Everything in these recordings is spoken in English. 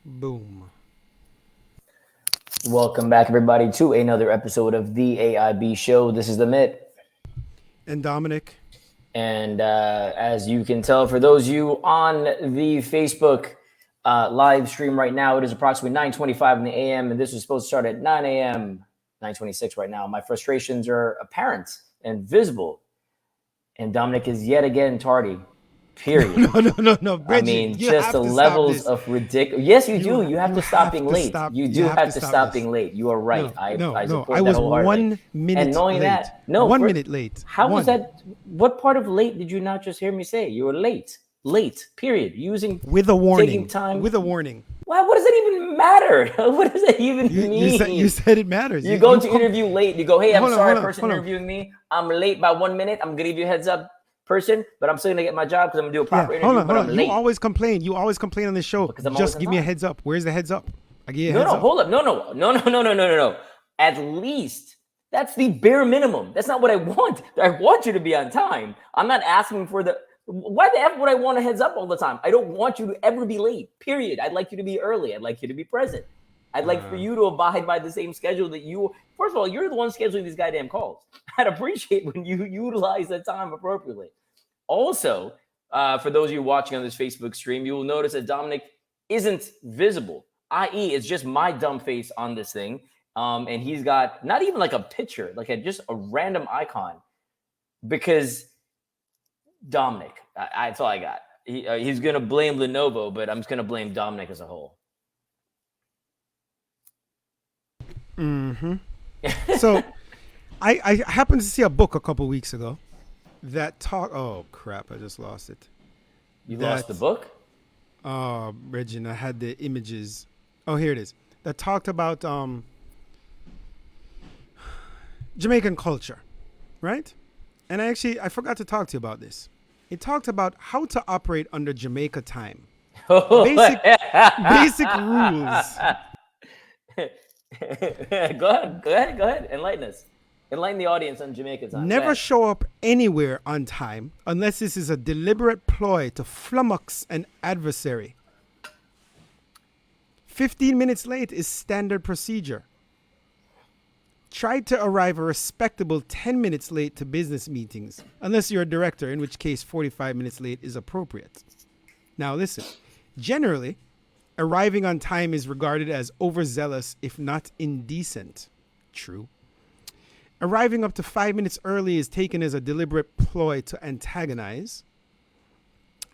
Boom. Welcome back, everybody, to another episode of the AIB Show. This is the Mitt. And Dominic. And as you can tell, for those of you on the Facebook live stream right now, it is approximately 9:25 in the a.m. and this was supposed to start at 9 a.m., 9:26 right now. My frustrations are apparent and visible. And Dominic is yet again tardy. Period. No. Bridget, I mean, just the levels of ridiculous. Yes, you do. You have to stop being late. You do have to stop being late. You are right. I support I was that wholeheartedly. 1 minute and knowing late. that, no, 1 minute late. How was that? What part of late did you not just hear me say? You were late. Late. Period. Using with a warning. Taking time with a warning. Well, what does that even matter? What does that even mean? You said it matters. You go to interview late. You go, hey, I'm sorry, person interviewing me. I'm late by 1 minute. I'm gonna give you a heads up, person, but I'm still gonna get my job because I'm gonna do a proper interview. Hold on. You always complain. On the show. Just give me a heads up. Where's the heads up? I give you a heads up. Hold up. No. At least that's the bare minimum. That's not what I want. I want you to be on time. I'm not asking for the. Why the F would I want a heads up all the time? I don't want you to ever be late. Period. I'd like you to be early. I'd like you to be present. I'd like for you to abide by the same schedule that you. First of all, you're the one scheduling these goddamn calls. I'd appreciate when you utilize that time appropriately. Also, for those of you watching on this Facebook stream, you will notice that Dominic isn't visible, i.e. it's just my dumb face on this thing. And he's got not even like a picture, like just a random icon. Because Dominic, that's all I got. He's going to blame Lenovo, but I'm just going to blame Dominic as a whole. Mm-hmm. So I happened to see a book a couple weeks ago that talk. Oh crap! I just lost it. You lost the book? Oh, Regina, I had the images. Oh, here it is. That talked about Jamaican culture, right? And I forgot to talk to you about this. It talked about how to operate under Jamaica time. Basic rules. Go ahead. Enlighten us. Enlighten the audience on Jamaica time. Never show up anywhere on time unless this is a deliberate ploy to flummox an adversary. 15 minutes late is standard procedure. Try to arrive a respectable 10 minutes late to business meetings, unless you're a director, in which case 45 minutes late is appropriate. Now listen, generally, arriving on time is regarded as overzealous, if not indecent. True. Arriving up to 5 minutes early is taken as a deliberate ploy to antagonize.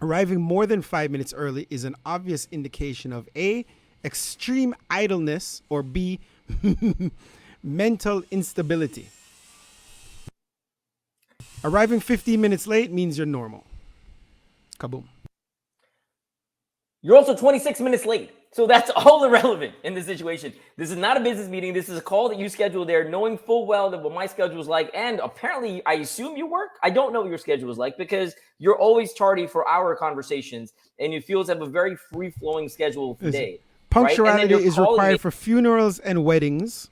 Arriving more than 5 minutes early is an obvious indication of A, extreme idleness, or B, mental instability. Arriving 15 minutes late means you're normal. Kaboom. You're also 26 minutes late. So that's all irrelevant in this situation. This is not a business meeting. This is a call that you scheduled there, knowing full well that what my schedule is like. And apparently, I assume you work. I don't know what your schedule is like because you're always tardy for our conversations and you feel to have a very free-flowing schedule of the day. Punctuality is required for funerals and weddings.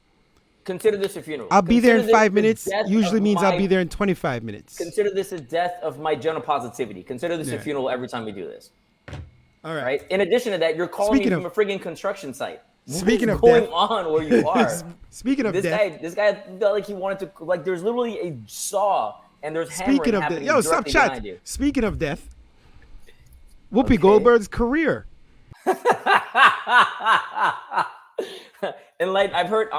Consider this a funeral. I'll be there in 5 minutes. Usually means I'll be there in 25 minutes. Consider this a death of my general positivity. Consider this a funeral every time we do this. All right. In addition to that, you're calling me from a friggin' construction site. Speaking of going on where you are. Speaking of death. This guy felt like he wanted to, like, there's literally a saw and there's hammering happening directly behind you. Speaking of death, Whoopi Goldberg's career. And like I've heard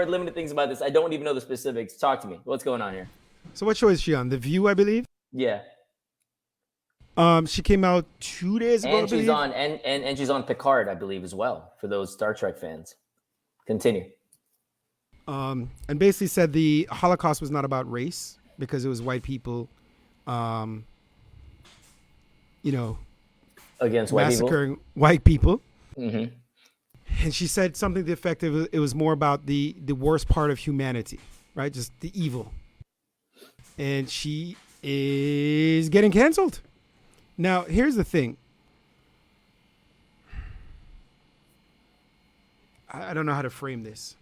limited things about this. I don't even know the specifics. Talk to me. What's going on here? So what show is she on? The View, I believe? Yeah. She came out 2 days ago. And she's on and she's on Picard, I believe, as well, for those Star Trek fans. Continue. And basically said the Holocaust was not about race because it was white people against massacring white people. Mm-hmm. And she said something to the effect of it was more about the worst part of humanity, right? Just the evil. And she is getting canceled. Now, here's the thing. I don't know how to frame this.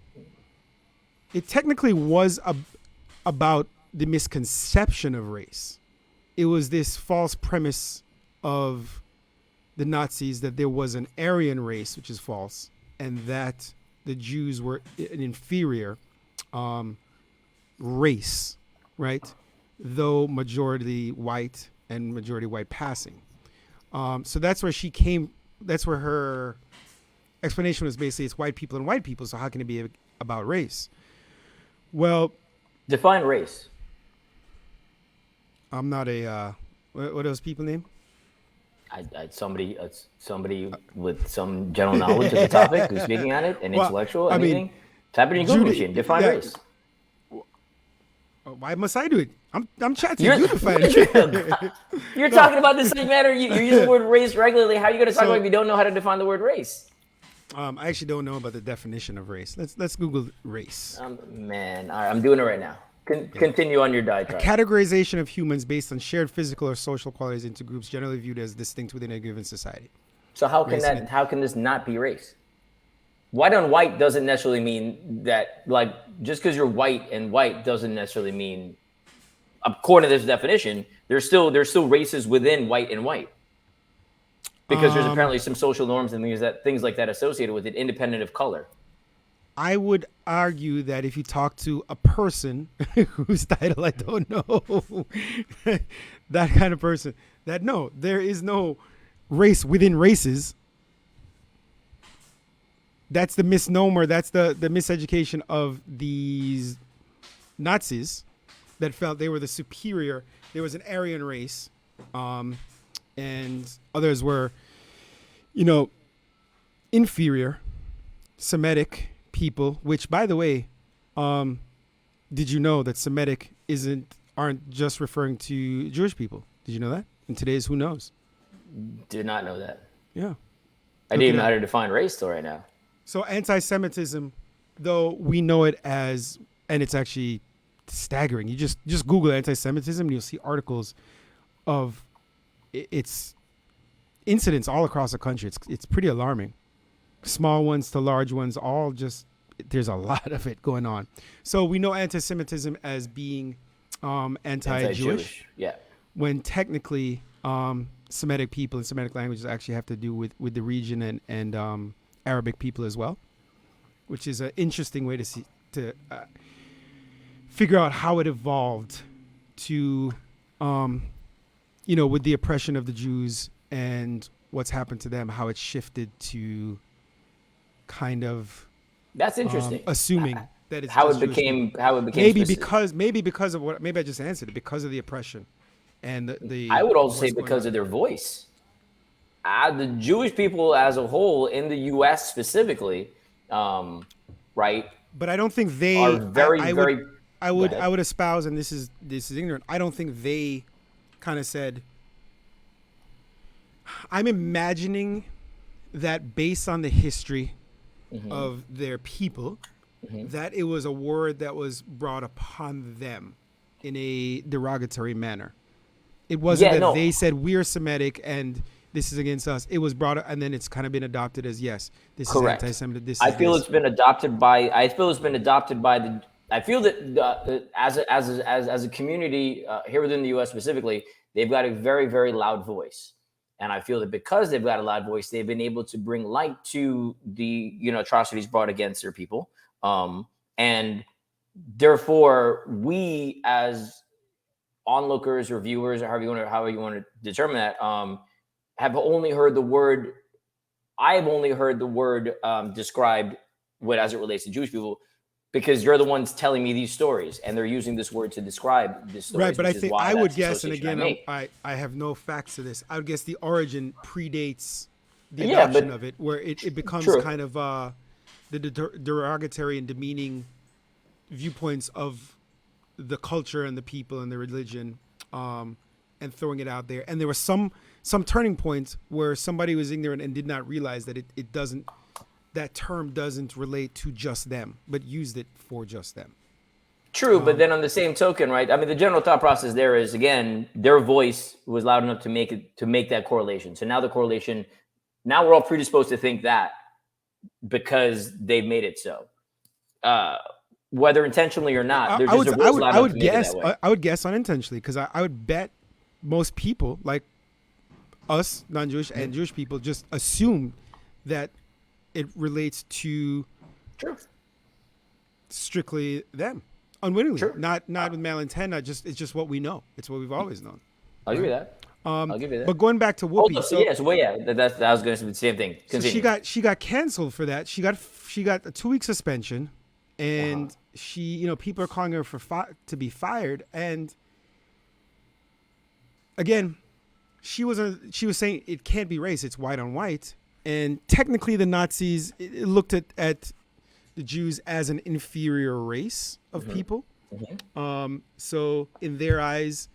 It technically was about the misconception of race. It was this false premise of the Nazis that there was an Aryan race, which is false, and that the Jews were an inferior race, right? Though majority white and majority white passing. So that's where she came. That's where her explanation was basically it's white people and white people. So how can it be about race? Well, define race. I'm not a what are those people name? Somebody with some general knowledge of the topic who's speaking on it, an intellectual, anything. Type it in Google machine. Define race. Why must I do it? I'm trying to you define it. You're talking about the subject matter. You use the word race regularly. How are you going to talk about if you don't know how to define the word race? I actually don't know about the definition of race. Let's Google race. Man, all right, I'm doing it right now. Continue on your diatribe. A categorization of humans based on shared physical or social qualities into groups generally viewed as distinct within a given society. So how can this not be race? White on white doesn't necessarily mean that, like, just because you're white and white doesn't necessarily mean, according to this definition, there's still races within white and white. Because there's apparently some social norms and things like that associated with it, independent of color. I would argue that if you talk to a person whose title I don't know, that kind of person, that no, there is no race within races. That's the misnomer. That's the miseducation of these Nazis that felt they were the superior. There was an Aryan race, and others were, inferior Semitic people. Which, by the way, did you know that Semitic aren't just referring to Jewish people? Did you know that? In today's Who Knows? Did not know that. Yeah. I didn't even know how to define race till right now. So anti-Semitism, though we know it as, and it's actually staggering. You just Google anti-Semitism and you'll see articles of its incidents all across the country. It's pretty alarming. Small ones to large ones, all just, there's a lot of it going on. So we know anti-Semitism as being anti-Jewish. Yeah. When technically Semitic people and Semitic languages actually have to do with the region and Arabic people as well, which is an interesting way to figure out how it evolved to, with the oppression of the Jews and what's happened to them, how it shifted to kind of that's interesting. Assuming that it's how it became maybe because of what maybe I just answered it because of the oppression and the I would also say because of their voice. The Jewish people as a whole in the U.S. specifically, right? But I don't think they are very. I would espouse, and this is ignorant. I don't think they kind of said. I'm imagining that based on the history of their people, that it was a word that was brought upon them in a derogatory manner. It wasn't they said we're Semitic and this is against us. It was brought up, and then it's kind of been adopted as this correct. Is anti-Semitic. I feel it's been adopted by the. I feel that as a community here within the U.S. specifically, they've got a very, very loud voice, and I feel that because they've got a loud voice, they've been able to bring light to the atrocities brought against their people, and therefore we as onlookers or viewers or however you want to determine that. Have only heard the word. I've only heard the word described as it relates to Jewish people, because you're the ones telling me these stories, and they're using this word to describe this story. Right, but I think I would guess, and again, I have no facts to this. I would guess the origin predates the adoption of it, where it becomes kind of the derogatory and demeaning viewpoints of the culture and the people and the religion, and throwing it out there. And there were some turning points where somebody was ignorant and did not realize that that term doesn't relate to just them, but used it for just them. True, but then on the same token, right? I mean, the general thought process there is, again, their voice was loud enough to make that correlation. So now the correlation, now we're all predisposed to think that because they've made it so. Whether intentionally or not, I would guess unintentionally, because I would bet most people, like us, non-Jewish and Jewish people, just assume that it relates to strictly them, unwittingly, not with malintent. It's just what we know. It's what we've always known. I'll give you that. I'll give you that. But going back to Whoopi, that was going to be the same thing. Continue. So she got canceled for that. She got a 2-week suspension, and people are calling her to be fired. And again, she was saying it can't be race. It's white on white. And technically, the Nazis looked at the Jews as an inferior race of people. So in their eyes,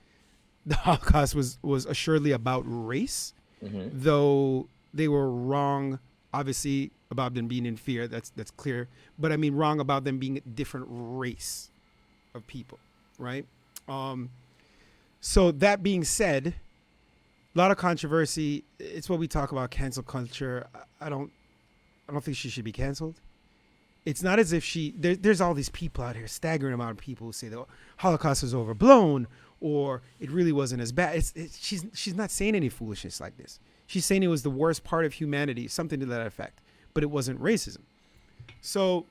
the Holocaust was assuredly about race, though they were wrong, obviously, about them being inferior. That's clear. But I mean, wrong about them being a different race of people, right? So that being said, a lot of controversy. It's what we talk about, cancel culture. I don't think she should be canceled. It's not as if there's all these people out here, staggering amount of people who say the Holocaust is overblown or it really wasn't as bad. She's not saying any foolishness like this. She's saying it was the worst part of humanity, something to that effect, but it wasn't racism. So,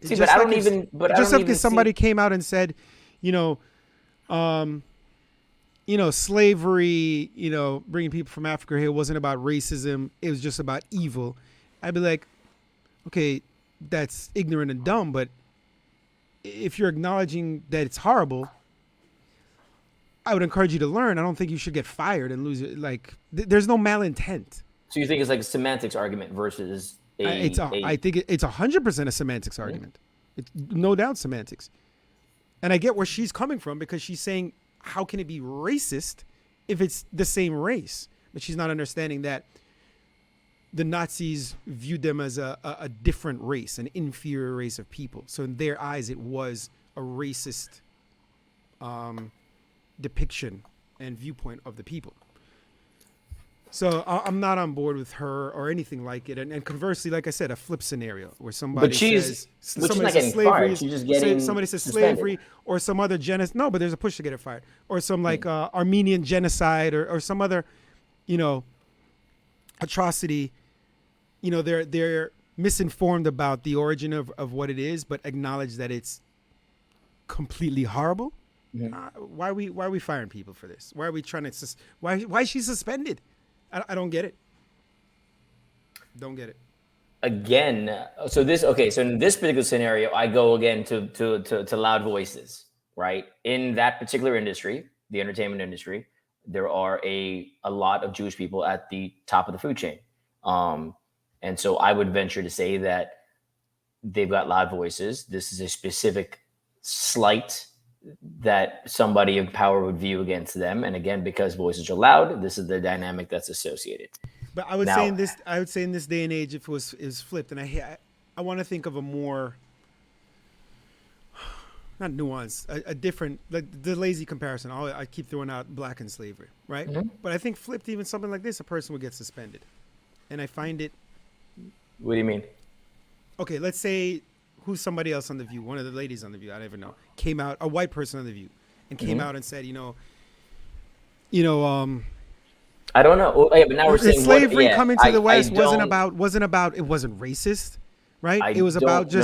somebody came out and said, slavery, bringing people from Africa here wasn't about racism. It was just about evil. I'd be like, okay, that's ignorant and dumb, but if you're acknowledging that it's horrible, I would encourage you to learn. I don't think you should get fired and lose it. Like, there's no malintent. So you think it's like a semantics argument versus I think it's 100% a semantics argument. It's no doubt semantics. And I get where she's coming from, because she's saying, how can it be racist if it's the same race? But she's not understanding that the Nazis viewed them as a different race, an inferior race of people. So in their eyes, it was a racist depiction and viewpoint of the people. So I'm not on board with her or anything like it. And conversely, like I said, a flip scenario where somebody says slavery, somebody says slavery or some other genocide. No, but there's a push to get her fired, or some Armenian genocide or some other, atrocity. They're misinformed about the origin of what it is, but acknowledge that it's completely horrible. Why are we firing people for this? Why are we trying to? Why is she suspended? I don't get it. Don't get it. Again, so in this particular scenario, I go again to loud voices, right? In that particular industry, the entertainment industry, there are a lot of Jewish people at the top of the food chain. And so I would venture to say that they've got loud voices. This is a specific slight that somebody in power would view against them. And again, because voices are loud, this is the dynamic that's associated. But I would say in this day and age, if it was flipped, and I want to think of a more, not nuanced, a different, like the lazy comparison. I keep throwing out black and slavery, right? But I think flipped, even something like this, a person would get suspended. And I find it. What do you mean? Okay, let's say who's somebody else on The View, one of the ladies on The View, I don't even know, came out, a white person on The View, and came out and said, I don't know. Oh, yeah, but now we're saying slavery coming to the West wasn't about it wasn't racist, right? It was about the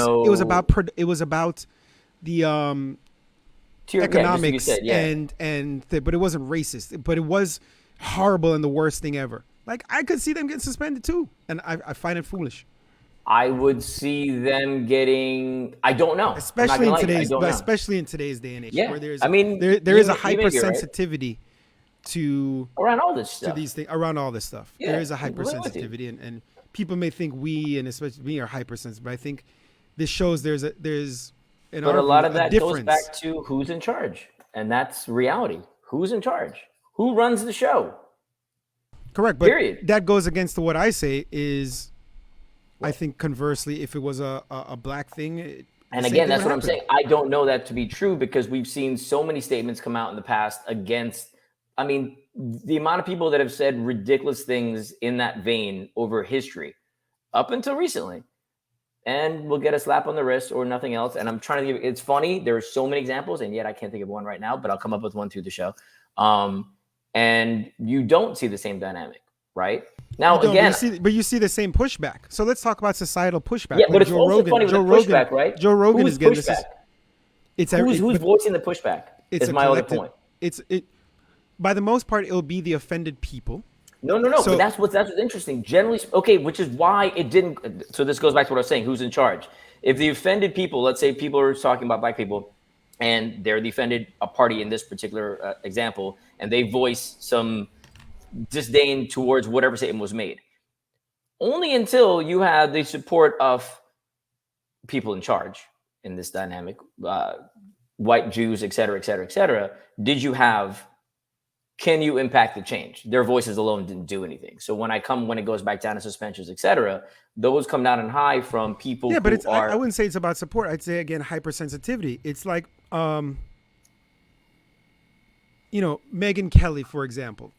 economics but it wasn't racist, but it was horrible and the worst thing ever. Like, I could see them getting suspended too, and I find it foolish. I would see them getting. I don't know, especially in today's day and age, where there's there is a hypersensitivity to around all this stuff. To these things, around all this stuff, there is a hypersensitivity, and people may think we, and especially me, are hypersensitive. But I think this shows there's a lot of that goes back to who's in charge, and that's reality. Who's in charge? Who runs the show? Correct, but that goes against what I say is. I think conversely, if it was a black thing, and again, that's what I'm saying. I don't know that to be true, because we've seen so many statements come out in the past against. I mean, the amount of people that have said ridiculous things in that vein over history, up until recently, and will get a slap on the wrist or nothing else. And I'm trying to give. It's funny. There are so many examples, and yet I can't think of one right now. But I'll come up with one through the show. and you don't see the same dynamic, right? Now, You again, but you see the same pushback. So let's talk about societal pushback. yeah, Like but it's also funny with the pushback, right? Joe Rogan Who's is getting pushback? It's Who's but voicing the pushback? it's Is a my other collective. point. By the most part, it'll be the offended people. No. So- But that's what's interesting. Generally, okay, which is why it didn't. So this goes back to what I was saying. Who's in charge? If the offended people, let's say people are talking about black people, and they're the offended party in this particular example, and they voice some disdain towards whatever statement was made. Only until you have the support of people in charge in this dynamic, white Jews, et cetera, did you have, can you impact the change? Their voices alone didn't do anything. So when it goes back down to suspensions, et cetera, those come down and high from people yeah, but who I wouldn't say it's about support. I'd say, again, hypersensitivity. It's like, Megyn Kelly, for example,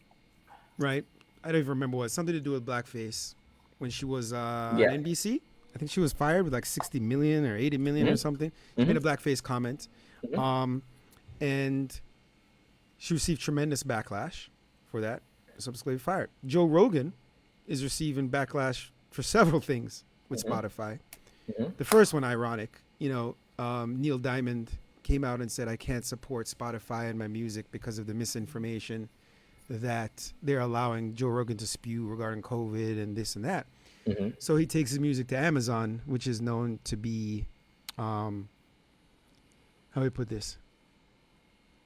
right? I don't even remember what. Something to do with blackface when she was on NBC. I think she was fired with like 60 million or 80 million or something. She made a blackface comment. And she received tremendous backlash for that. Subsequently fired. Joe Rogan is receiving backlash for several things with Spotify. The first one, ironic. Neil Diamond came out and said, I can't support Spotify and my music because of the misinformation that they're allowing Joe Rogan to spew regarding COVID and this and that. So he takes his music to Amazon, which is known to be, how do we put this?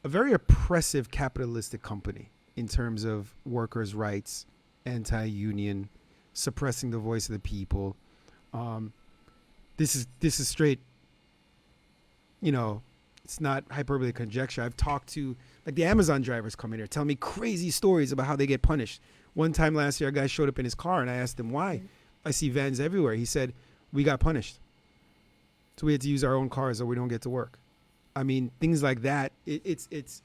A very oppressive capitalistic company in terms of workers' rights, anti-union, suppressing the voice of the people. This is straight, it's not hyperbole conjecture. I've talked to, like, the Amazon drivers come in here, tell me crazy stories about how they get punished. One time last year, a guy showed up in his car and I asked him why. I see vans everywhere. He said, we got punished. So we had to use our own cars or we don't get to work. I mean, things like that. It's.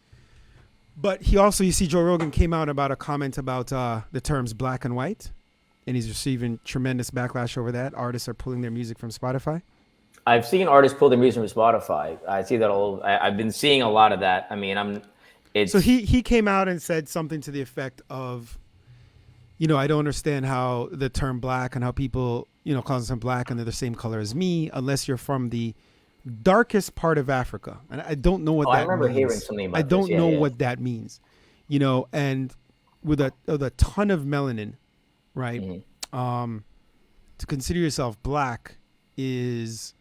But you see Joe Rogan came out about a comment about the terms black and white, and he's receiving tremendous backlash over that. Artists are pulling their music from Spotify. I've seen artists pull their music from Spotify. I see that I've been seeing a lot of that. I mean, So he came out and said something to the effect of, I don't understand how the term black and how people, call themselves black and they're the same color as me, unless you're from the darkest part of Africa. And I don't know what that means. I remember hearing something about I don't know what that means, and with a ton of melanin, right? To consider yourself black is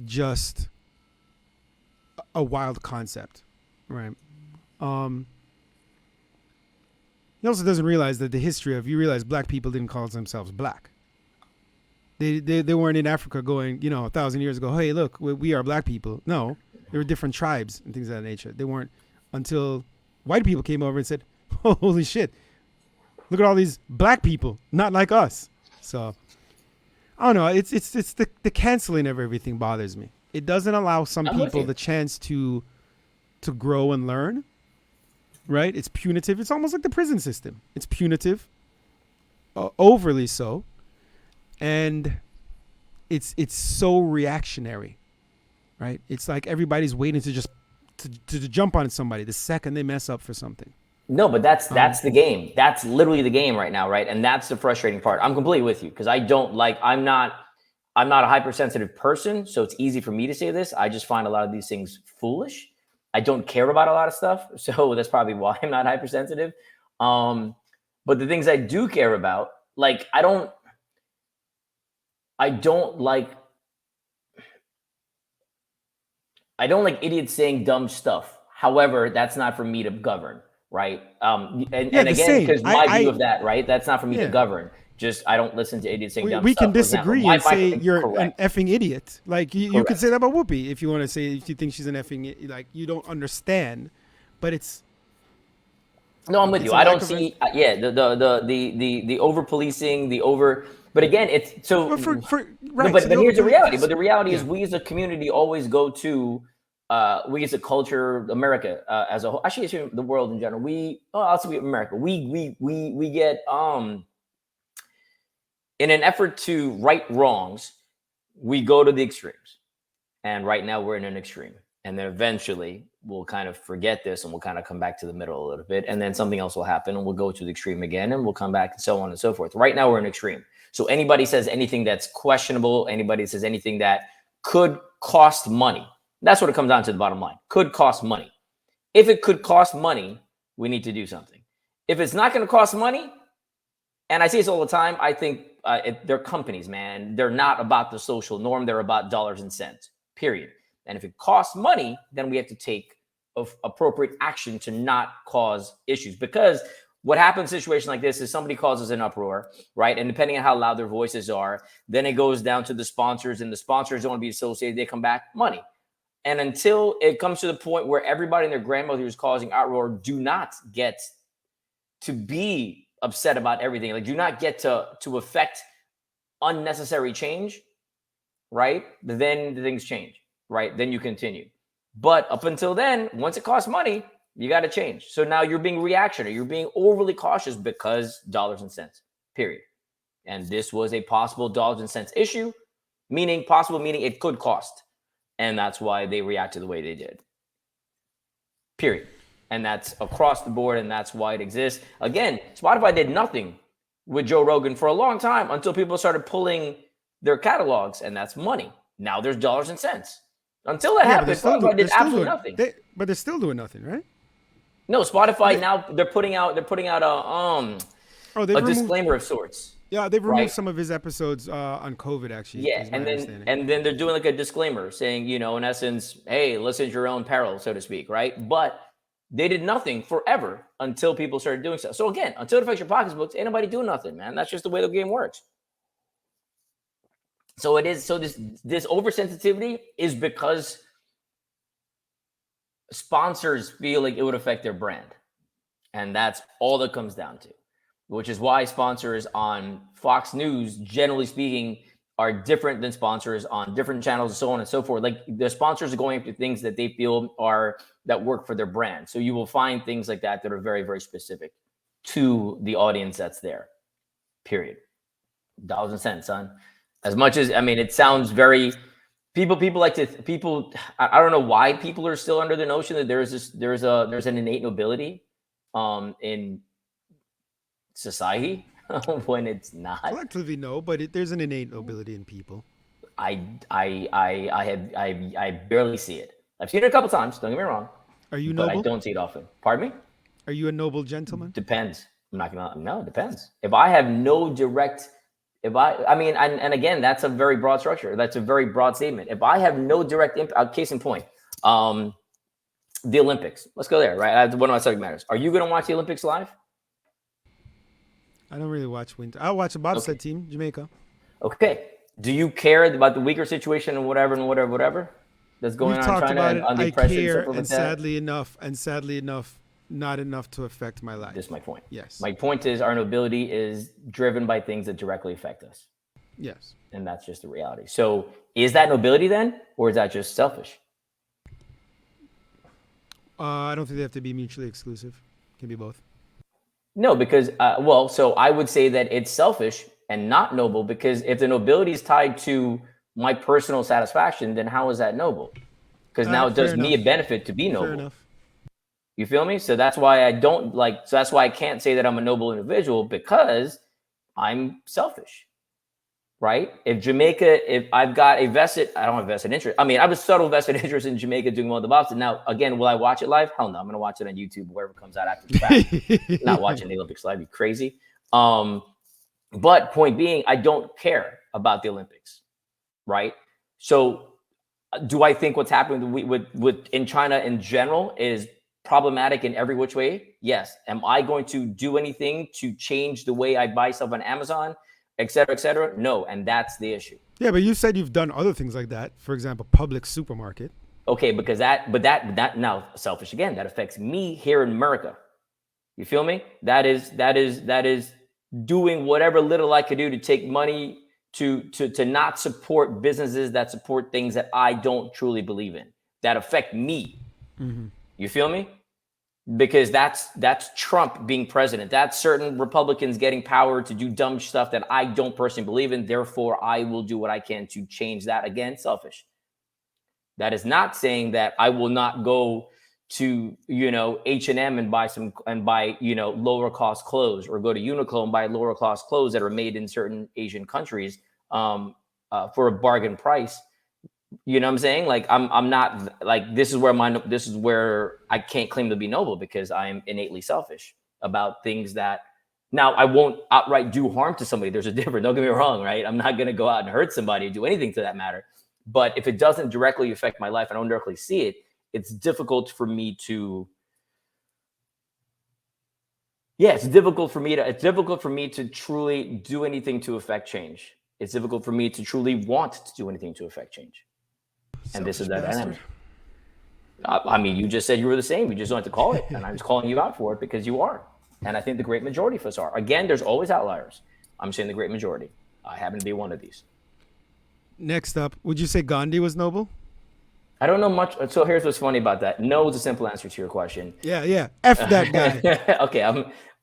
just a wild concept, right? He also doesn't realize that you realize black people didn't call themselves black. They weren't in Africa going, 1,000 years ago, hey, look, we are black people. No, there were different tribes and things of that nature. They weren't until white people came over and said, holy shit, look at all these black people, not like us. So, I don't know. It's the canceling of everything bothers me. It doesn't allow some people the chance to grow and learn. Right? It's punitive. It's almost like the prison system. It's punitive, overly so, and it's so reactionary, right? It's like everybody's waiting to just to jump on somebody the second they mess up for something. No, but that's the game. That's literally the game right now, right? And that's the frustrating part. I'm completely with you because I'm not a hypersensitive person, so it's easy for me to say this. I just find a lot of these things foolish. I don't care about a lot of stuff, so that's probably why I'm not hypersensitive. But the things I do care about, like I don't like idiots saying dumb stuff. However, that's not for me to govern, right? And again, because my view of that, right? That's not for me to govern. Just I don't listen to idiots saying dumb stuff. We can disagree and say you're correct. An effing idiot. Like you could say that about Whoopi if you want to say if you think she's an effing like you don't understand, but it's. No, I'm with you. I don't see. The over policing, the over. But again, it's so. Right. But here's the reality. But the reality is, we as a community always go to. We as a culture, America as a whole. Actually, the world in general. I'll say America. We get in an effort to right wrongs, we go to the extremes. And right now we're in an extreme. And then eventually we'll kind of forget this and we'll kind of come back to the middle a little bit. And then something else will happen and we'll go to the extreme again and we'll come back and so on and so forth. Right now we're in extreme. So anybody says anything that's questionable, anybody says anything that could cost money. That's what it comes down to, the bottom line. Could cost money. If it could cost money, we need to do something. If it's not going to cost money, and I see this all the time, I think they're companies, man. They're not about the social norm. They're about dollars and cents, period. And if it costs money, then we have to take appropriate action to not cause issues. Because what happens in a situation like this is somebody causes an uproar, right? And depending on how loud their voices are, then it goes down to the sponsors, and the sponsors don't want to be associated. They come back, money. And until it comes to the point where everybody and their grandmother who's causing uproar do not get to be upset about everything, like do not get to affect unnecessary change, right? Then the things change, right? Then you continue. But up until then, once it costs money, you got to change. So now you're being reactionary. You're being overly cautious because dollars and cents, period. And this was a possible dollars and cents issue, meaning it could cost. And that's why they reacted the way they did, period. And that's across the board, and that's why it exists. Again, Spotify did nothing with Joe Rogan for a long time until people started pulling their catalogs, and that's money. Now there's dollars and cents. Until that happened, Spotify did absolutely nothing. But they're still doing nothing, right? No, Spotify now they're putting out a disclaimer of sorts. Yeah, they've removed some of his episodes on COVID, actually. Yeah, and then they're doing like a disclaimer saying, in essence, hey, listen to your own peril, so to speak, right? But they did nothing forever until people started doing stuff. So again, until it affects your pocketbooks, ain't nobody doing nothing, man. That's just the way the game works. So it is. So this oversensitivity is because sponsors feel like it would affect their brand, and that's all that comes down to. Which is why sponsors on Fox News, generally speaking, are different than sponsors on different channels and so on and so forth. Like the sponsors are going after things that they feel that work for their brand. So you will find things like that are very, very specific to the audience that's there, period. Dollars and cents, son. As much as, it sounds very, people like to, I don't know why people are still under the notion that there's an innate nobility in society when it's not. Collectively, no, but there's an innate nobility in people. I barely see it. I've seen it a couple times. Don't get me wrong. Are you noble? But I don't see it often. Pardon me? Are you a noble gentleman? Depends. I'm not gonna. No, it depends. If I have no direct, and again, that's a very broad structure. That's a very broad statement. If I have no direct impact, case in point, the Olympics. Let's go there, right? That's one of my subject matters. Are you going to watch the Olympics live? I don't really watch winter. I'll watch a bobsled team, Jamaica. Okay. Do you care about the Uyghur situation and whatever that's going on in China and on the oppression? I care, and sadly enough, not enough to affect my life. This is my point. Yes. My point is our nobility is driven by things that directly affect us. Yes. And that's just the reality. So is that nobility then, or is that just selfish? I don't think they have to be mutually exclusive. It can be both. No, because, so I would say that it's selfish and not noble, because if the nobility is tied to my personal satisfaction, then how is that noble? Because now it does me a benefit to be noble. Fair enough. You feel me? So that's why that's why I can't say that I'm a noble individual, because I'm selfish, right? If I've got I don't have a vested interest. I have a subtle vested interest in Jamaica doing well in the bobsled. Now, again, will I watch it live? Hell no. I'm going to watch it on YouTube, wherever it comes out after the fact. Not watching the Olympics live. Be crazy. But point being, I don't care about the Olympics, right? So do I think what's happening with in China in general is problematic in every which way? Yes. Am I going to do anything to change the way I buy stuff on Amazon, et cetera, et cetera? No. And that's the issue. Yeah, but you said you've done other things like that. For example, public supermarket. Okay, because that now selfish again, that affects me here in America. You feel me? That is doing whatever little I could do to take money to not support businesses that support things that I don't truly believe in, that affect me. Mm-hmm. You feel me? Because that's Trump being president. That's certain Republicans getting power to do dumb stuff that I don't personally believe in. Therefore, I will do what I can to change that. Again, selfish. That is not saying that I will not go to, H&M and buy lower cost clothes, or go to Uniqlo and buy lower cost clothes that are made in certain Asian countries for a bargain price. You know what I'm saying? Like I'm not like, this is where I can't claim to be noble, because I'm innately selfish about things that, now I won't outright do harm to somebody. There's a difference. Don't get me wrong, right? I'm not going to go out and hurt somebody or do anything to that matter. But if it doesn't directly affect my life, I don't directly see it, it's difficult for me to, it's difficult for me to truly do anything to affect change. It's difficult for me to truly want to do anything to affect change. And this is that dynamic. I mean, you just said you were the same. You just don't have to call it. And I was calling you out for it because you are. And I think the great majority of us are. Again, there's always outliers. I'm saying the great majority. I happen to be one of these. Next up, would you say Gandhi was noble? I don't know much. So here's what's funny about that. No is a simple answer to your question. Yeah. F that guy. Okay.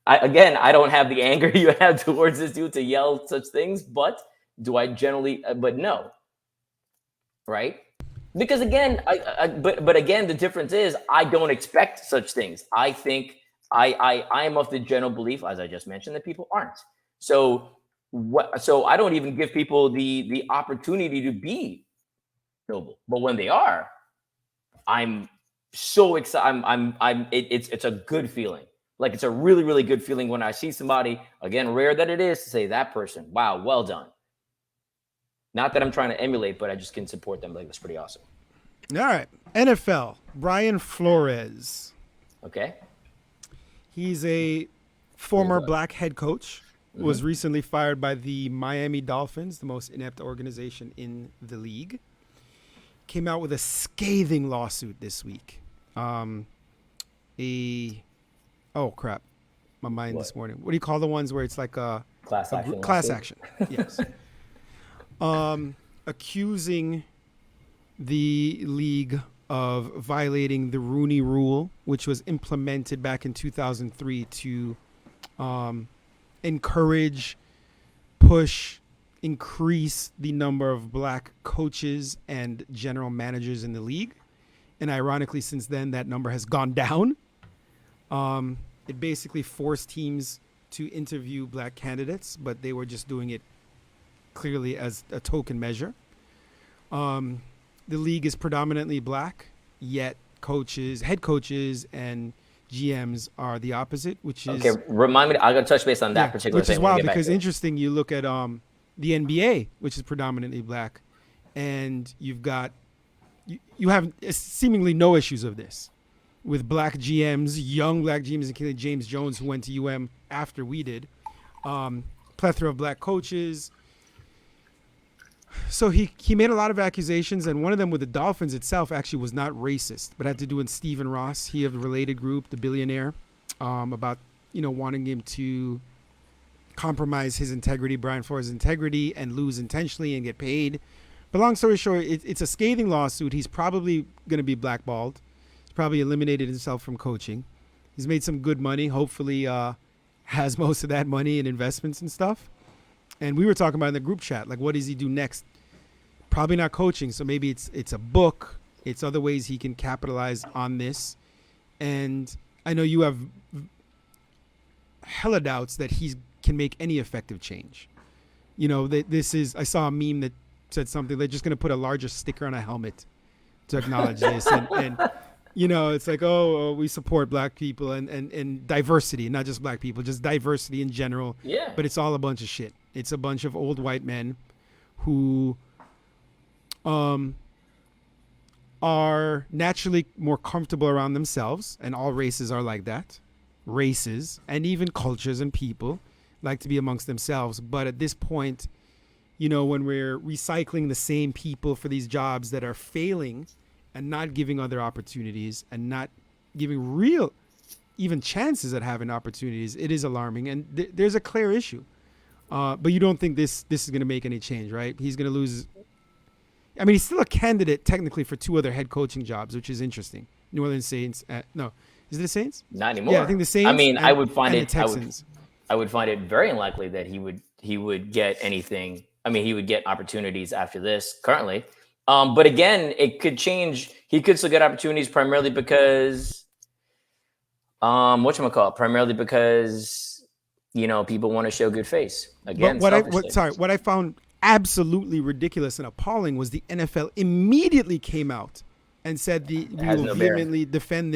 I don't have the anger you have towards this dude to yell such things, but do I generally, but no. Right? Because again, but again, the difference is I don't expect such things. I think I am of the general belief, as I just mentioned, that people aren't. So I don't even give people the opportunity to be noble. But when they are, I'm so excited. It's a good feeling. Like, it's a really, really good feeling when I see somebody, again, rare that it is, to say that person, wow, well done. Not that I'm trying to emulate, but I just can support them. Like, that's pretty awesome. All right. NFL, Brian Flores. Okay. He's a former black head coach. Mm-hmm. Was recently fired by the Miami Dolphins, the most inept organization in the league. Came out with a scathing lawsuit this week. Oh, crap. My mind this morning. What do you call the ones where it's like a class action? Class action, yes. Accusing the league of violating the Rooney Rule, which was implemented back in 2003 to encourage, push, increase the number of black coaches and general managers in the league. And ironically, since then, that number has gone down. It basically forced teams to interview black candidates, but they were just doing it clearly as a token measure. The league is predominantly black, yet head coaches and GMs are the opposite, which is... Okay, remind me, I'm going to touch base on that particular thing. Which is wild, because interesting, you look at the NBA, which is predominantly black, and you've got... You have seemingly no issues of this with black GMs, young black GMs, including James Jones, who went to UM after we did. Plethora of black coaches. So he made a lot of accusations, and one of them with the Dolphins itself actually was not racist, but had to do with Stephen Ross, he of the related group, the billionaire, about wanting him to compromise his integrity, Brian Flores' integrity, and lose intentionally and get paid. But long story short, it's a scathing lawsuit. He's probably going to be blackballed. He's probably eliminated himself from coaching. He's made some good money. Hopefully, has most of that money in investments and stuff. And we were talking about in the group chat, like, what does he do next? Probably not coaching. So maybe it's a book. It's other ways he can capitalize on this. And I know you have hella doubts that he can make any effective change. I saw a meme that said something. They're just going to put a larger sticker on a helmet to acknowledge this. And it's like, we support black people and diversity, not just black people, just diversity in general. Yeah. But it's all a bunch of shit. It's a bunch of old white men who are naturally more comfortable around themselves, and all races are like that. Races and even cultures and people like to be amongst themselves. But at this point, when we're recycling the same people for these jobs that are failing and not giving other opportunities and not giving real even chances at having opportunities, it is alarming. And there's a clear issue. But you don't think this is going to make any change, right? He's going to lose. I mean, he's still a candidate technically for 2 other head coaching jobs, which is interesting. New Orleans Saints. No, is it the Saints? Not anymore. Yeah, I think the Saints. I mean, I would find it. Texans. I would find it very unlikely that he would get anything. I mean, he would get opportunities after this currently. But again, it could change. He could still get opportunities primarily because, whatchamacallit, primarily because, people want to show good face. Again, But what I found absolutely ridiculous and appalling was the NFL immediately came out and said we will vehemently defend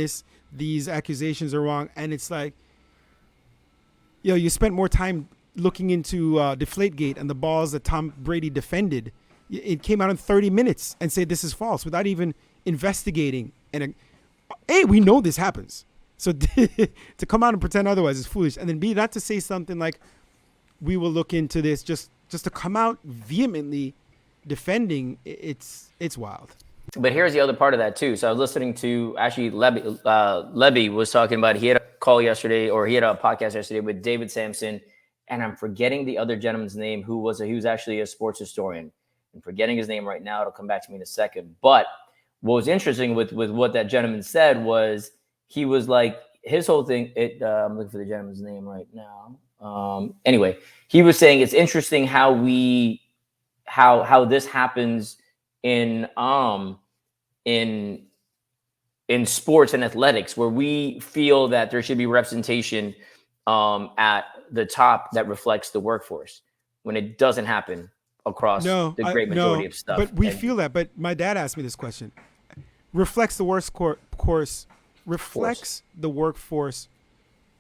these accusations are wrong. And it's like, you spent more time looking into Deflategate and the balls that Tom Brady defended. It came out in 30 minutes and said this is false without even investigating. And A, we know this happens. So to come out and pretend otherwise is foolish. And then B, not to say something like, we will look into this, just to come out vehemently defending, it's wild. But here's the other part of that too. So I was listening to, actually, Levy was talking about, he had a call yesterday, or he had a podcast yesterday with David Sampson, and I'm forgetting the other gentleman's name, he was actually a sports historian. I'm forgetting his name right now. It'll come back to me in a second. But what was interesting with what that gentleman said was, he was like, his whole thing, I'm looking for the gentleman's name right now. Anyway, he was saying it's interesting how this happens in sports and athletics, where we feel that there should be representation at the top that reflects the workforce, when it doesn't happen across the great majority of stuff. But we feel that. But my dad asked me this question: reflects the the workforce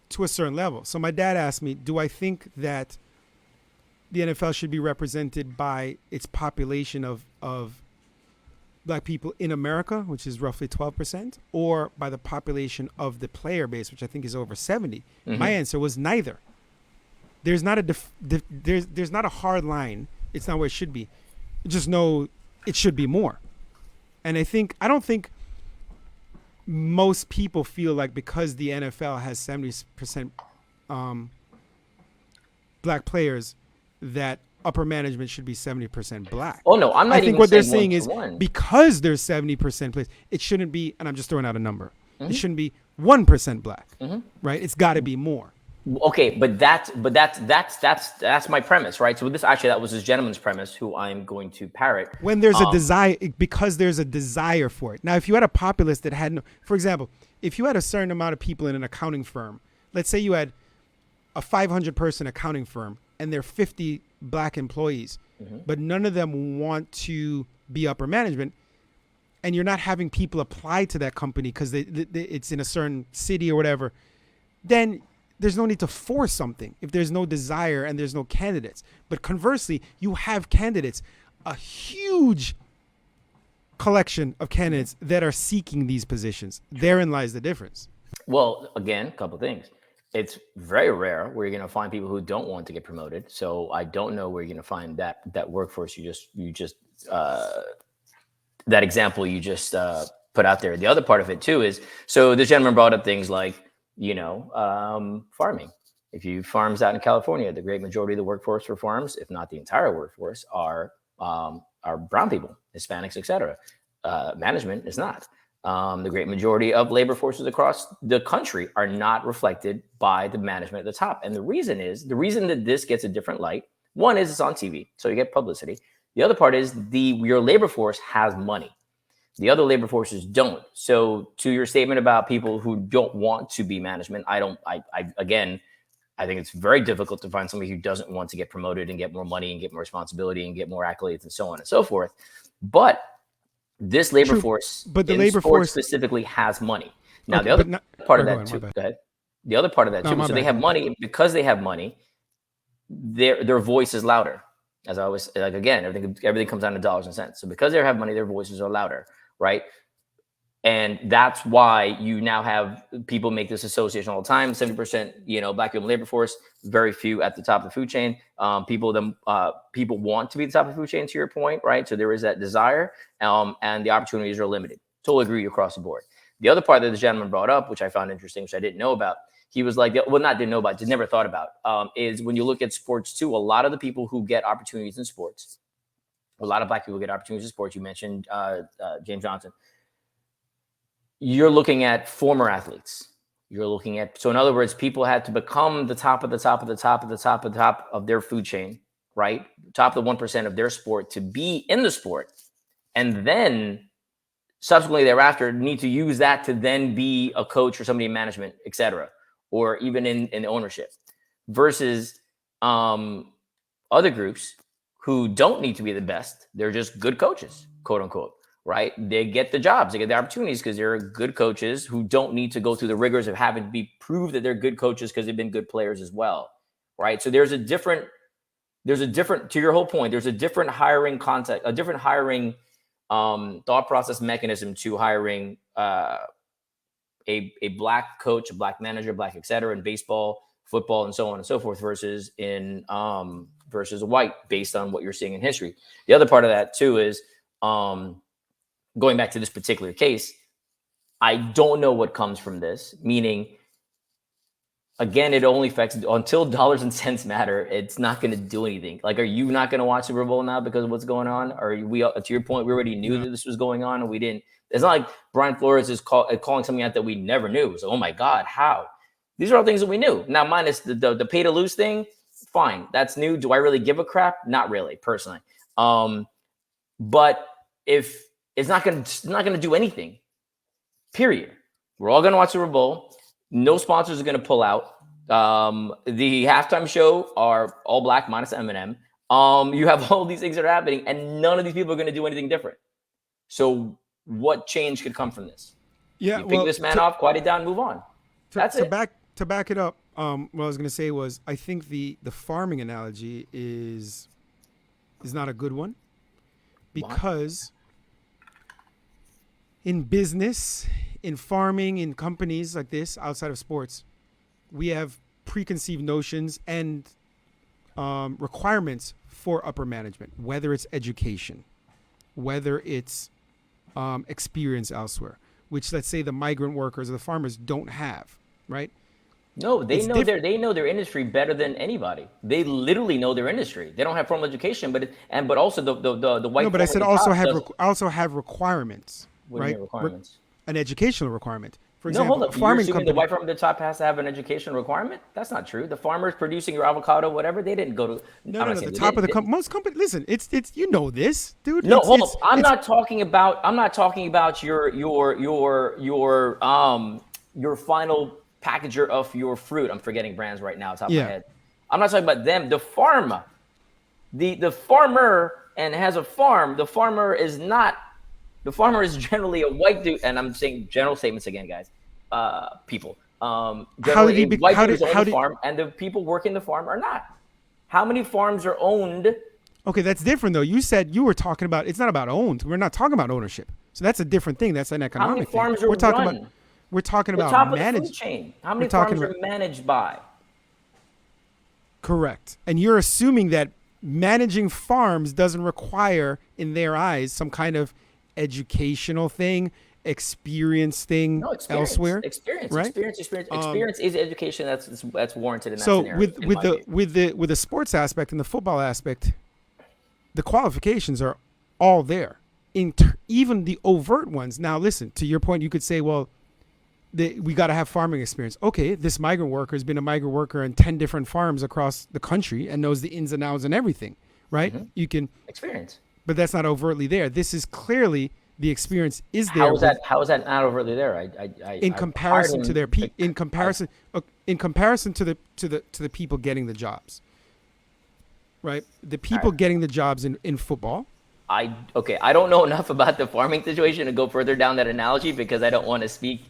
to a certain level. So my dad asked me, do I think that the NFL should be represented by its population of Black people in America, which is roughly 12%, or by the population of the player base, which I think is over 70? Mm-hmm. My answer was neither. There's not there's not a hard line. It's not where it should be. Just know it should be more. And I don't think most people feel like because the NFL has 70% Black players that upper management should be 70% Black. Oh no, I'm not. I think what they're saying is because there's 70% players, it shouldn't be, and I'm just throwing out a number. Mm-hmm. It shouldn't be 1% Black, mm-hmm. right? It's got to be more. Okay, but that's my premise, right? So that was this gentleman's premise, who I'm going to parrot. When there's a desire, because there's a desire for it. Now, if you had a populace that had no, for example, if you had a certain amount of people in an accounting firm, let's say you had a 500-person accounting firm, and there are 50 Black employees, mm-hmm. but none of them want to be upper management, and you're not having people apply to that company because it's in a certain city or whatever, then there's no need to force something if there's no desire and there's no candidates. But conversely, you have candidates, a huge collection of candidates that are seeking these positions. Therein lies the difference. Well, again, a couple of things. It's very rare where you're going to find people who don't want to get promoted. So I don't know where you're going to find that workforce you just that example you just put out there. The other part of it too is, so this gentleman brought up things like, farming. If you farms out in California, the great majority of the workforce for farms, if not the entire workforce, are brown people, Hispanics, etc. Management is not. The great majority of labor forces across the country are not reflected by the management at the top. And the reason that this gets a different light, one is it's on TV, so you get publicity. The other part is your labor force has money. The other labor forces don't. So to your statement about people who don't want to be management, I think it's very difficult to find somebody who doesn't want to get promoted and get more money and get more responsibility and get more accolades and so on and so forth. But this labor force, but the labor force specifically has money. Now, okay, the other part of that too, go ahead. The other part of that too, so they have money. Because they have money, their voice is louder. As I always, like, again, everything comes down to dollars and cents. So because they have money, their voices are louder. Right. And that's why you now have people make this association all the time. 70%, Black people in the labor force, very few at the top of the food chain. People want to be at the top of the food chain, to your point, right? So there is that desire, and the opportunities are limited. Totally agree across the board. The other part that the gentleman brought up, which I found interesting, which I didn't know about, he was like, well, not didn't know about, just never thought about, is when you look at sports too, a lot of the people who get opportunities in sports, a lot of Black people get opportunities in sports. You mentioned James Johnson. You're looking at former athletes. So in other words, people had to become the top of the top of the top of the top of the top of their food chain, right? Top of the 1% of their sport to be in the sport. and then subsequently thereafter need to use that to then be a coach or somebody in management, etc., or even in ownership, versus other groups who don't need to be the best. They're just good coaches, quote unquote, right? They get the jobs, they get the opportunities because they're good coaches who don't need to go through the rigors of having to be proved that they're good coaches because they've been good players as well, right? So there's a different, to your whole point, there's a different hiring context, a different hiring thought process mechanism to hiring a black coach, a black manager, black et cetera, in baseball, football, and so on and so forth, versus versus a white, based on what you're seeing in history. The other part of that too is going back to this particular case, I don't know what comes from this, meaning, again, it only affects until dollars and cents matter. It's not going to do anything. Like, are you not going to watch Super Bowl now because of what's going on? Or we, to your point, we already knew that this was going on and we didn't. It's not like Brian Flores is calling something out that we never knew. So, oh my God, how? These are all things that we knew. Now, minus the pay to lose thing, fine. That's new. Do I really give a crap? Not really, personally. But if it's not going to do anything, period. We're all going to watch Super Bowl. No sponsors are going to pull out. The halftime show are all black minus Eminem. You have all these things that are happening, and none of these people are going to do anything different. So, what change could come from this? Yeah, you pick this man off, quiet it down, move on. That's it. To back it up, what I was going to say was, I think the farming analogy is not a good one, because in business, in farming, in companies like this, outside of sports, we have preconceived notions and requirements for upper management, whether it's education, whether it's experience elsewhere, which, let's say, the migrant workers or the farmers don't have, right? No, they know their industry better than anybody. They literally know their industry. They don't have formal education, but also the white. No, but I said also have requirements. What do you mean requirements? An educational requirement. For example, hold up. You're assuming the white farmer at the top has to have an education requirement? That's not true. The farmers producing your avocado, whatever, they didn't go to. No. The top of the company. Most companies. Listen, it's you know this, dude. No, hold up. I'm not talking about your final packager of your fruit. I'm forgetting brands right now, top of my head. I'm not talking about them. The farm, the farmer and has a farm. The farmer is not. The farmer is generally a white dude, and I'm saying general statements again, guys. People. Generally, white dudes own the farm, and the people working the farm are not. How many farms are owned? Okay, that's different though. You said you were talking about. It's not about owned. We're not talking about ownership. So that's a different thing. That's an economic thing. How many farms are run? We're talking about top of the food chain. How many farms are managed by? Correct. And you're assuming that managing farms doesn't require, in their eyes, some kind of educational thing, experience thing elsewhere. Experience is education. That's warranted in that scenario. So with the sports aspect and the football aspect, the qualifications are all there. Even the overt ones. Now, listen, to your point, you could say, well, we got to have farming experience. Okay, this migrant worker has been a migrant worker in 10 different farms across the country and knows the ins and outs and everything, right? Mm-hmm. You can experience, but that's not overtly there. This is clearly the experience is there. How is that not overtly there? In comparison to the people getting the jobs, right? The people getting the jobs in football. I don't know enough about the farming situation to go further down that analogy, because I don't want to speak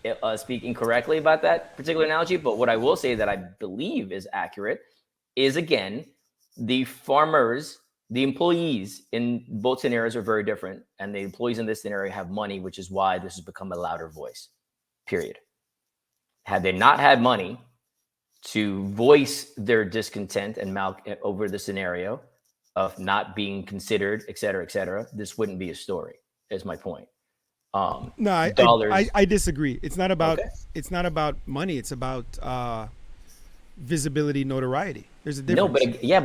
incorrectly about that particular analogy. But what I will say that I believe is accurate is, again, the farmers, the employees in both scenarios are very different. And the employees in this scenario have money, which is why this has become a louder voice, period. Had they not had money to voice their discontent and over the scenario of not being considered, et cetera, this wouldn't be a story, is my point. No, I disagree. It's not about money. It's about visibility, notoriety. There's a difference. No,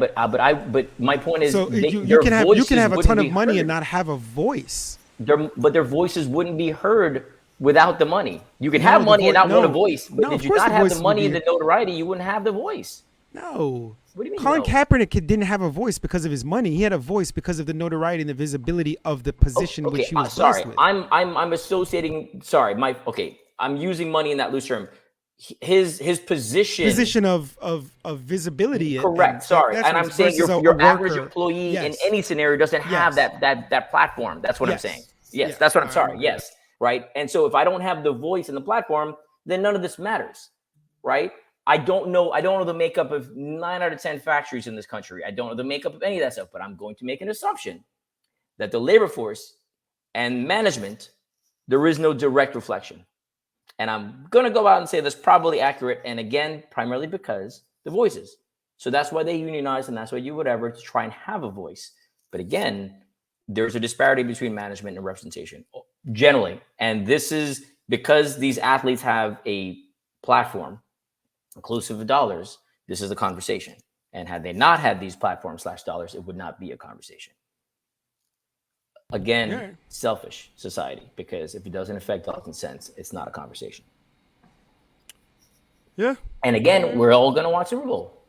but my point is, so you can have a ton of money and not have a voice. But their voices wouldn't be heard without the money. You can have money and not want a voice, but if you not have the money and the notoriety, you wouldn't have the voice. No. What do you mean? Colin No? Kaepernick didn't have a voice because of his money. He had a voice because of the notoriety and the visibility of the position Okay, which he was sorry. blessed with. I'm associating. Sorry, I'm using money in that loose term. His Position of visibility. Correct. Sorry, and I'm saying your average employee in any scenario doesn't have that platform. That's what I'm saying. Yes, that's what I'm sorry. Yes, right. And so if I don't have the voice and the platform, then none of this matters, right? I don't know the makeup of 9 out of 10 factories in this country. I don't know the makeup of any of that stuff, but I'm going to make an assumption that the labor force and management, there is no direct reflection. And I'm going to go out and say that's probably accurate. And again, primarily because the voices. So that's why they unionize and that's why you whatever to try and have a voice. But again, there's a disparity between management and representation generally. And this is because these athletes have a platform inclusive of dollars. This is a conversation. And had they not had these platforms / dollars, it would not be a conversation. Again, selfish society, because if it doesn't affect dollars and cents, it's not a conversation. Yeah. And again, we're all going to watch Super Bowl.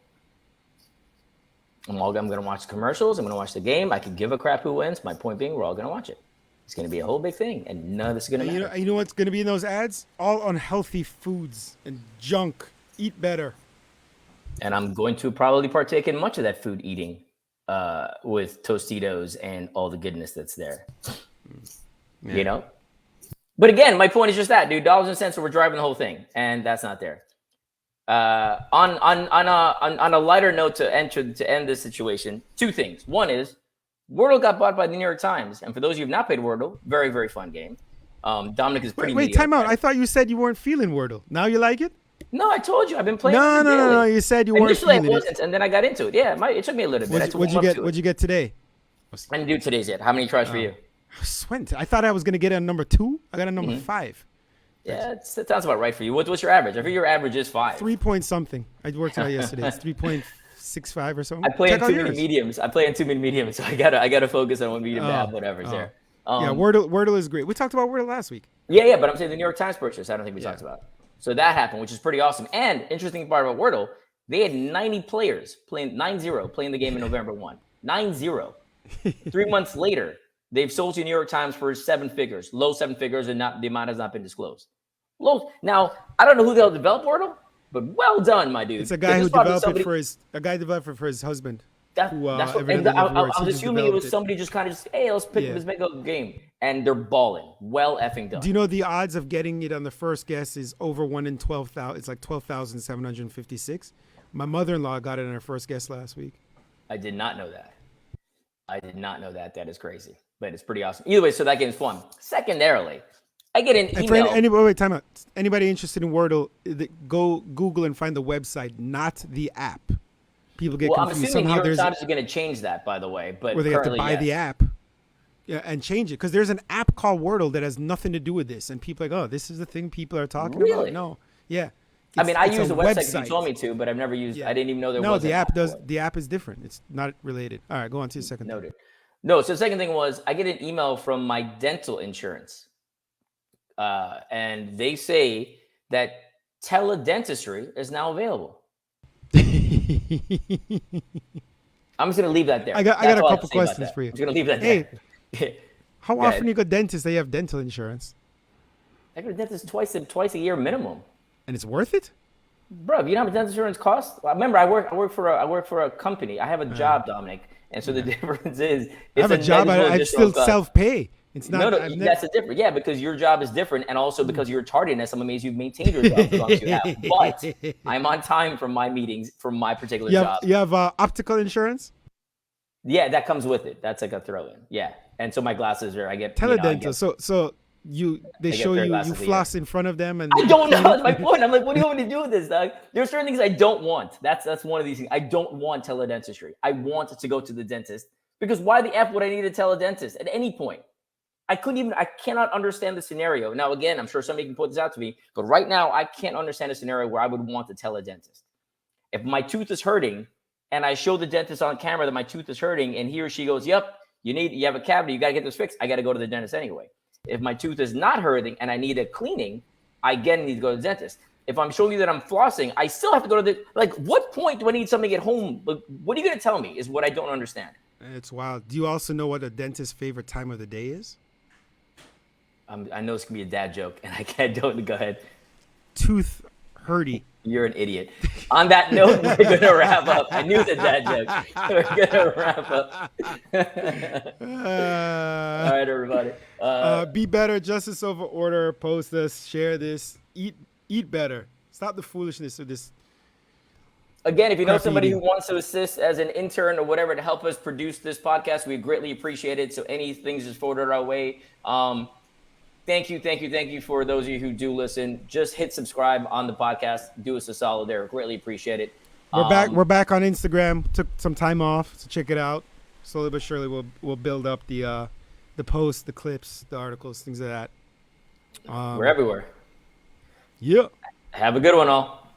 I'm going to watch the commercials. I'm going to watch the game. I can give a crap who wins. My point being, we're all going to watch it. It's going to be a whole big thing, and none of this is going to matter. You know what's going to be in those ads? All unhealthy foods and junk. Eat better. And I'm going to probably partake in much of that food eating with Tostitos and all the goodness that's there. Yeah. You know? But again, my point is just that, dude. Dollars and cents are driving the whole thing, and that's not there. On a lighter note to end this situation, two things. One is Wordle got bought by the New York Times, and for those of you who've not played Wordle, very, very fun game. Dominic is pretty. Wait, time out. I thought you said you weren't feeling Wordle. Now you like it? No, I told you I've been playing. No. You said you weren't feeling it, and then I got into it. Yeah, it took me a little bit. What'd you get today? I didn't do today's yet. How many tries for you? I thought I was gonna get a number 2. I got a number 5. Yeah, that sounds about right for you. What's your average? I think your average is 5. 3 point something. I worked it out yesterday. It's 3.65 or something. I play in too many mediums. So I gotta focus on one medium to have whatever's there. Yeah, Wordle is great. We talked about Wordle last week. Yeah, but I'm saying the New York Times purchase. I don't think we talked about it. So that happened, which is pretty awesome. And interesting part about Wordle, they had 90 players playing 9-0 playing the game in November 1. 9-0. 3 months later, they've sold to the New York Times for 7 figures, low 7 figures, and the amount has not been disclosed. Low. Now, I don't know who the hell developed Wordle, but well done, my dude. It's a guy who developed it for his husband. I was assuming it was somebody just kind of hey, let's make a game. And they're balling. Well effing done. Do you know the odds of getting it on the first guess is over 1 in 12,000? It's like 12,756. My mother-in-law got it on her first guess last week. I did not know that. That is crazy. But it's pretty awesome. Either way, so that game's fun. Secondarily, I get an email. Wait, time out. Anybody interested in Wordle, go Google and find the website, not the app. People get confused. I'm assuming New York Times is going to change that, by the way. But where they have to buy the app and change it. Because there's an app called Wordle that has nothing to do with this. And people are like, oh, this is the thing people are talking about? No. Yeah. I use the website because you told me to, but I've never used I didn't even know there was No, the app does. The app is different. It's not related. All right, go on to your second thing. Noted. No, so the second thing was I get an email from my dental insurance. And they say that teledentistry is now available. I'm just gonna leave that there. I got a couple questions for you. I'm just gonna leave that there. How often you go dentist? They have dental insurance. I go to dentist twice a year minimum. And it's worth it, bro. You know how much dental insurance costs? Remember, I work for a company. I have a job, Dominic, and so the difference is I have a job. I still self-pay. It's not. That's a different. Yeah, because your job is different, and also because your tardiness, I'm amazed you've maintained your job as long as you have. But I'm on time for my meetings for my particular job. You have optical insurance? Yeah, that comes with it. That's like a throw-in. Yeah, and so my glasses are. I get teledental. So they show you floss in front of them, and I don't know. That's my point. I'm like, what do you want me to do with this, dog? There are certain things I don't want. That's one of these things. I don't want teledentistry. I want to go to the dentist because why the F would I need a teledentist at any point? I cannot understand the scenario. Now, again, I'm sure somebody can put this out to me, but right now I can't understand a scenario where I would want a teledentist. If my tooth is hurting and I show the dentist on camera that my tooth is hurting and he or she goes, yep, you have a cavity, you got to get this fixed. I got to go to the dentist anyway. If my tooth is not hurting and I need a cleaning, I again need to go to the dentist. if I'm showing you that I'm flossing, I still have to go to the, like, what point do I need something at home? Like, what are you going to tell me is what I don't understand. It's wild. Do you also know what a dentist's favorite time of the day is? I know this can be a dad joke, and I can't do it. Go ahead. Tooth hurty. You're an idiot. On that note, we're going to wrap up. I knew the dad joke. We're going to wrap up. All right, everybody. Be better. Justice over order. Post us. Share this. Eat better. Stop the foolishness of this. Again, if you know somebody who wants to assist as an intern or whatever to help us produce this podcast, we greatly appreciate it. So anything just forwarded our way. Thank you for those of you who do listen. Just hit subscribe on the podcast. Do us a solid there. Greatly appreciate it. We're back on Instagram. Took some time off, so check it out. Slowly but surely, we'll build up the posts, the clips, the articles, things like that. We're everywhere. Yeah. Have a good one, all.